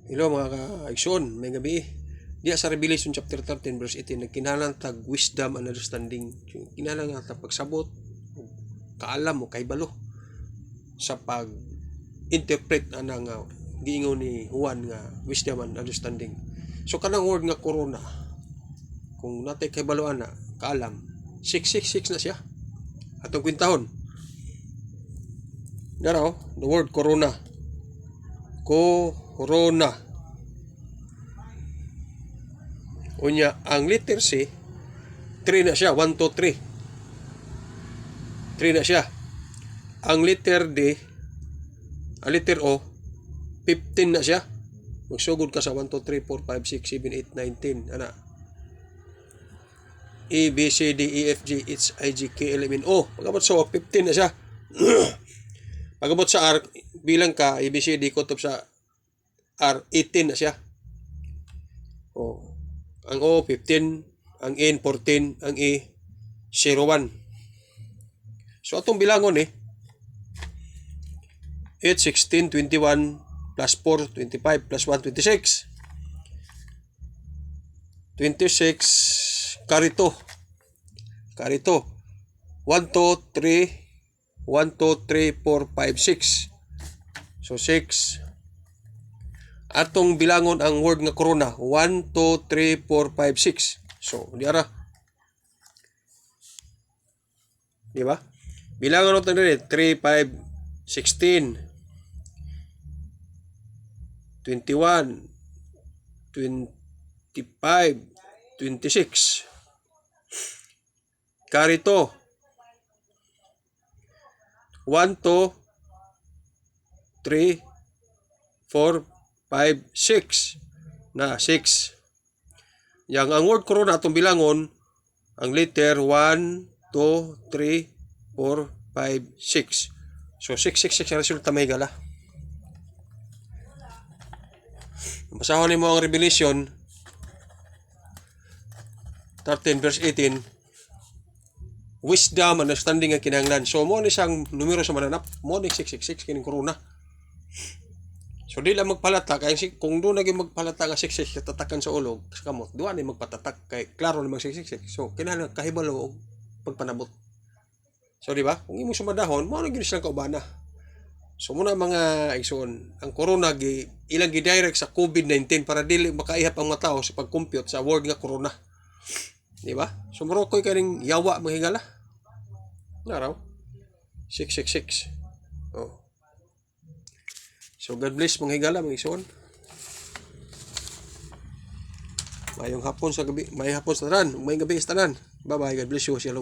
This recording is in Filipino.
Hello mga kaigsoon, may gabi. Diya sa Revelation chapter 13 verse 18 nagkinahanglan tag wisdom and understanding. Kinahanglan ta pagsabot, kaalam mo kahibalo sa pag interpret ana nga giingon ni Juan nga wisdom and understanding. So kanang word nga corona, kung natay kahibalo ana, kaalam, 666 na siya. Atong kwintahon. Daraw, the word corona. Corona. Unya, ang letter C, 3 na siya. 1, 2, 3. 3 na siya. Ang letter D, ang letter O, 15 na siya. Magsugod ka sa 1, 2, 3, 4, 5, 6, 7, 8, 9, 10. Ana. E, B, C, D, E, F, G, H, I, J, K, L, M, N, O. Pagkabot sa O, 15 na siya. Pagkabot sa R, bilang ka, A, B, C, D, kutob sa R, 18 na siya. O. Ang O, 15. Ang N, 14. Ang E, 01. So, atong bilangon 8, 16, 21, plus 4, 25, plus 1, 26. 26, karito. Karito. 1, 2, 3, 1, 2, 3, 4, 5, 6. So, 6. Atong bilangon ang word nga corona. 1, 2, 3, 4, 5, 6. So, diara. Di ba? Bilangon natin rin. 3, 5, 16. 21. 25. 26. Karito. 1, 2, 3, 4, 5, 6. Na, 6. Yang ang word corona atong bilangon, ang letter 1, 2, 3, 4, 5, 6. So, 666 ang resulta may gala. Basahon mo ang Revelation 13 verse 18. Wisdom, understanding ang kinahanglan. So, mo ni siyang numero sa mananap. Mo ni 666 kining corona. So, di lang magpalata. Kaya kung doon naging magpalata nga 666 tatakan sa ulog, sa kamot, doon ay magpatatak. Kaya klaro namang 666. So, kinahanglan kahibalo o pagpanabot. So, di ba? Kung imo sumadahon, mo naging silang kaubana. So, muna mga igsoon, ang corona, ilang gidirect sa COVID-19 para dili makaihap ang mga tao sa pag-compute sa word nga corona. Di ba? So, marokoy kaning yawa mahigala. Naraw. 666. Oh. So, God bless mga higala, mga igsoon. Mayong hapon sa gabi, may hapon sa tanan, may gabi sa tanan. Bye-bye, God bless you. Shalom.